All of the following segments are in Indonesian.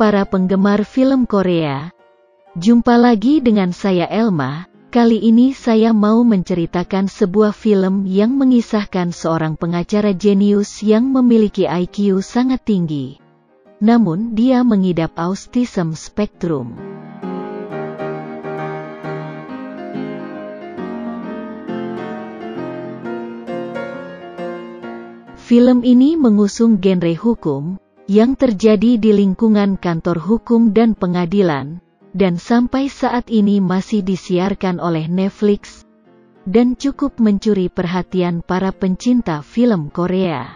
para penggemar film Korea. Jumpa lagi dengan saya Elma. Kali ini saya mau menceritakan sebuah film yang mengisahkan seorang pengacara jenius yang memiliki IQ sangat tinggi. Namun dia mengidap autism spektrum. Film ini mengusung genre hukum yang terjadi di lingkungan kantor hukum dan pengadilan, dan sampai saat ini masih disiarkan oleh Netflix, dan cukup mencuri perhatian para pencinta film Korea.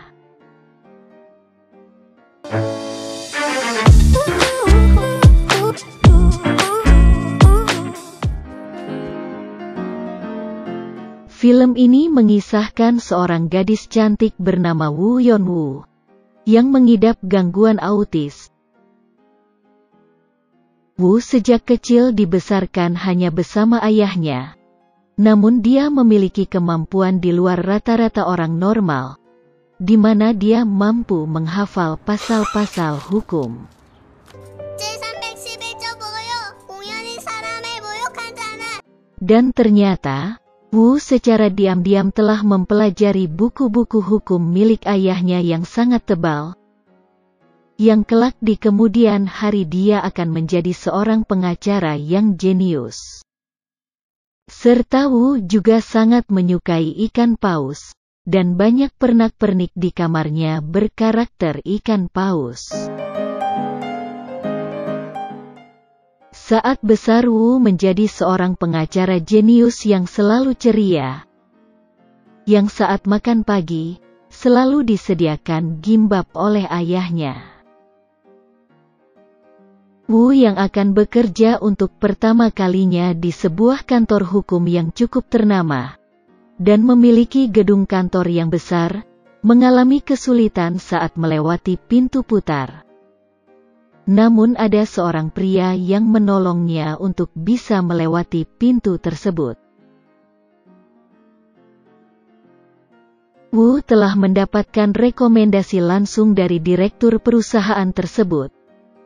Film ini mengisahkan seorang gadis cantik bernama Woo Yeon-woo, yang mengidap gangguan autis. Woo sejak kecil dibesarkan hanya bersama ayahnya, namun dia memiliki kemampuan di luar rata-rata orang normal, di mana dia mampu menghafal pasal-pasal hukum. Dan ternyata, Woo secara diam-diam telah mempelajari buku-buku hukum milik ayahnya yang sangat tebal, yang kelak di kemudian hari dia akan menjadi seorang pengacara yang jenius. Serta Woo juga sangat menyukai ikan paus, dan banyak pernak-pernik di kamarnya berkarakter ikan paus. Saat besar Woo menjadi seorang pengacara jenius yang selalu ceria, yang saat makan pagi, selalu disediakan gimbap oleh ayahnya. Woo yang akan bekerja untuk pertama kalinya di sebuah kantor hukum yang cukup ternama, dan memiliki gedung kantor yang besar, mengalami kesulitan saat melewati pintu putar. Namun ada seorang pria yang menolongnya untuk bisa melewati pintu tersebut. Woo telah mendapatkan rekomendasi langsung dari direktur perusahaan tersebut.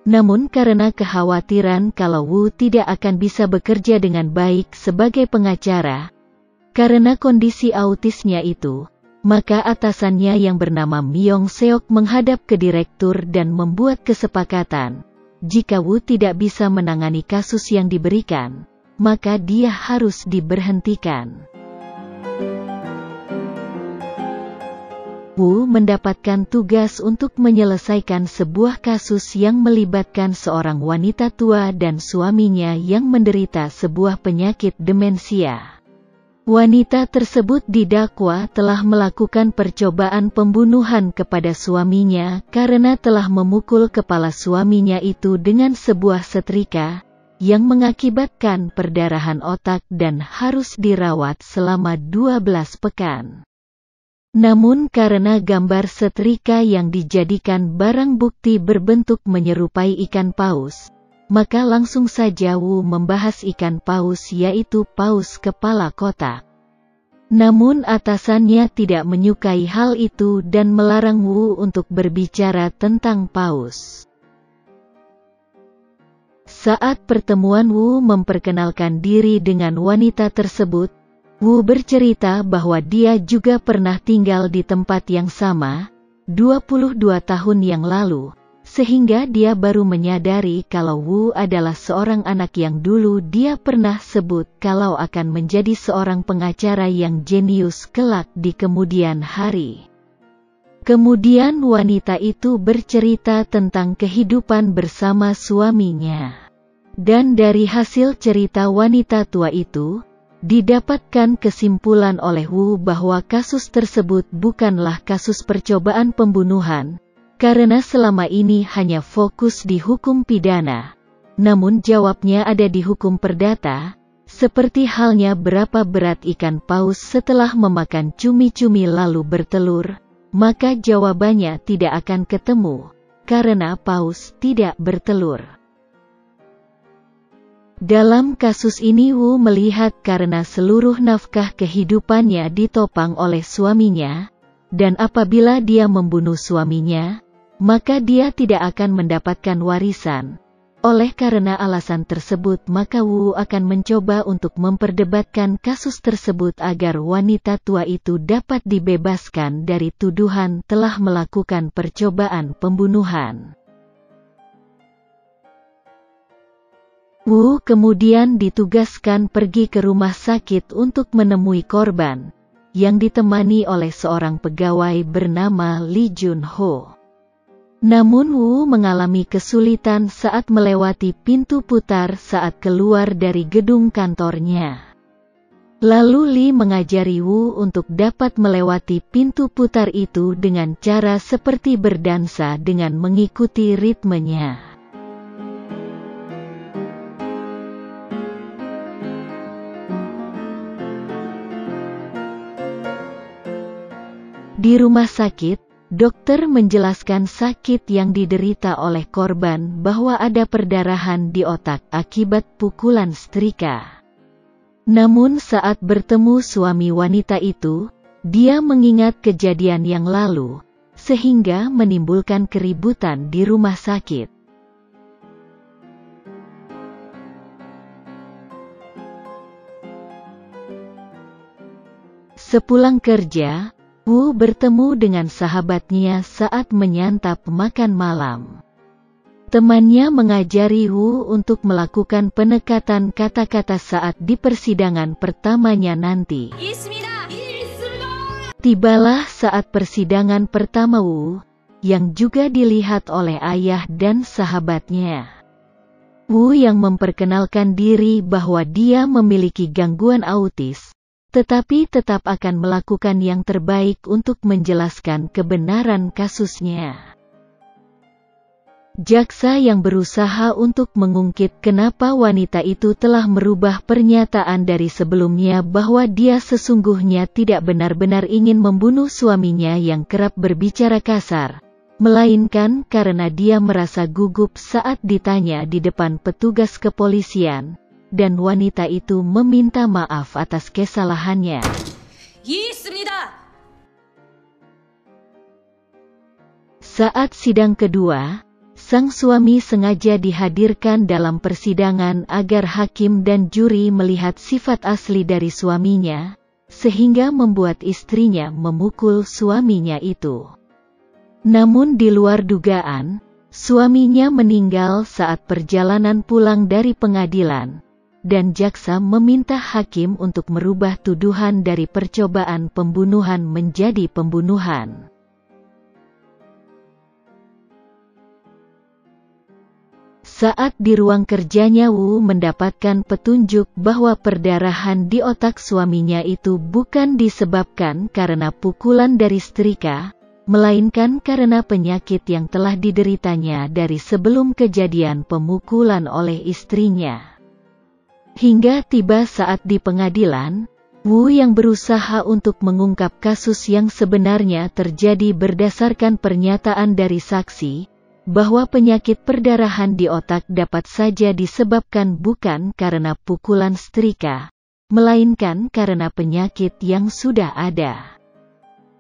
Namun karena kekhawatiran kalau Woo tidak akan bisa bekerja dengan baik sebagai pengacara, karena kondisi autisnya itu, maka atasannya yang bernama Myung Seok menghadap ke direktur dan membuat kesepakatan, jika Woo tidak bisa menangani kasus yang diberikan, maka dia harus diberhentikan. Woo mendapatkan tugas untuk menyelesaikan sebuah kasus yang melibatkan seorang wanita tua dan suaminya yang menderita sebuah penyakit demensia. Wanita tersebut didakwa telah melakukan percobaan pembunuhan kepada suaminya karena telah memukul kepala suaminya itu dengan sebuah setrika, yang mengakibatkan perdarahan otak dan harus dirawat selama 12 pekan. Namun karena gambar setrika yang dijadikan barang bukti berbentuk menyerupai ikan paus, maka langsung saja Woo membahas ikan paus, yaitu paus kepala kotak. Namun atasannya tidak menyukai hal itu dan melarang Woo untuk berbicara tentang paus. Saat pertemuan Woo memperkenalkan diri dengan wanita tersebut, Woo bercerita bahwa dia juga pernah tinggal di tempat yang sama, 22 tahun yang lalu, sehingga dia baru menyadari kalau Woo adalah seorang anak yang dulu dia pernah sebut kalau akan menjadi seorang pengacara yang jenius kelak di kemudian hari. Kemudian wanita itu bercerita tentang kehidupan bersama suaminya. Dan dari hasil cerita wanita tua itu, didapatkan kesimpulan oleh Woo bahwa kasus tersebut bukanlah kasus percobaan pembunuhan, karena selama ini hanya fokus di hukum pidana, namun jawabnya ada di hukum perdata, seperti halnya berapa berat ikan paus setelah memakan cumi-cumi lalu bertelur, maka jawabannya tidak akan ketemu, karena paus tidak bertelur. Dalam kasus ini Woo melihat karena seluruh nafkah kehidupannya ditopang oleh suaminya, dan apabila dia membunuh suaminya, maka dia tidak akan mendapatkan warisan. Oleh karena alasan tersebut, maka Wu akan mencoba untuk memperdebatkan kasus tersebut agar wanita tua itu dapat dibebaskan dari tuduhan telah melakukan percobaan pembunuhan. Wu kemudian ditugaskan pergi ke rumah sakit untuk menemui korban, yang ditemani oleh seorang pegawai bernama Lee Jun-ho. Namun Wu mengalami kesulitan saat melewati pintu putar saat keluar dari gedung kantornya. Lalu Lee mengajari Wu untuk dapat melewati pintu putar itu dengan cara seperti berdansa dengan mengikuti ritmenya. Di rumah sakit, dokter menjelaskan sakit yang diderita oleh korban bahwa ada perdarahan di otak akibat pukulan setrika. Namun saat bertemu suami wanita itu, dia mengingat kejadian yang lalu, sehingga menimbulkan keributan di rumah sakit. Sepulang kerja, Wu bertemu dengan sahabatnya saat menyantap makan malam. Temannya mengajari Wu untuk melakukan penekatan kata-kata saat di persidangan pertamanya nanti. Tibalah saat persidangan pertama Wu, yang juga dilihat oleh ayah dan sahabatnya. Wu yang memperkenalkan diri bahwa dia memiliki gangguan autis, tetapi tetap akan melakukan yang terbaik untuk menjelaskan kebenaran kasusnya. Jaksa yang berusaha untuk mengungkit kenapa wanita itu telah merubah pernyataan dari sebelumnya bahwa dia sesungguhnya tidak benar-benar ingin membunuh suaminya yang kerap berbicara kasar, melainkan karena dia merasa gugup saat ditanya di depan petugas kepolisian, dan wanita itu meminta maaf atas kesalahannya. Saat sidang kedua, sang suami sengaja dihadirkan dalam persidangan agar hakim dan juri melihat sifat asli dari suaminya, sehingga membuat istrinya memukul suaminya itu. Namun di luar dugaan, suaminya meninggal saat perjalanan pulang dari pengadilan, dan jaksa meminta hakim untuk merubah tuduhan dari percobaan pembunuhan menjadi pembunuhan. Saat di ruang kerjanya, Wu mendapatkan petunjuk bahwa perdarahan di otak suaminya itu bukan disebabkan karena pukulan dari setrika, melainkan karena penyakit yang telah dideritanya dari sebelum kejadian pemukulan oleh istrinya. Hingga tiba saat di pengadilan, Wu yang berusaha untuk mengungkap kasus yang sebenarnya terjadi berdasarkan pernyataan dari saksi, bahwa penyakit perdarahan di otak dapat saja disebabkan bukan karena pukulan setrika, melainkan karena penyakit yang sudah ada.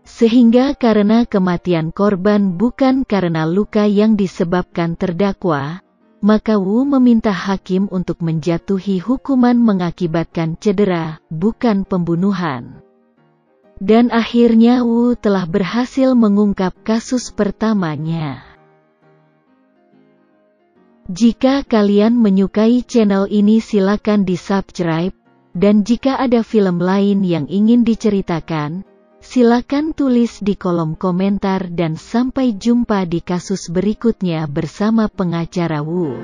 Sehingga karena kematian korban bukan karena luka yang disebabkan terdakwa, maka Wu meminta hakim untuk menjatuhi hukuman mengakibatkan cedera, bukan pembunuhan. Dan akhirnya Wu telah berhasil mengungkap kasus pertamanya. Jika kalian menyukai channel ini, silakan di-subscribe, dan jika ada film lain yang ingin diceritakan, silakan tulis di kolom komentar, dan sampai jumpa di kasus berikutnya bersama pengacara Wu.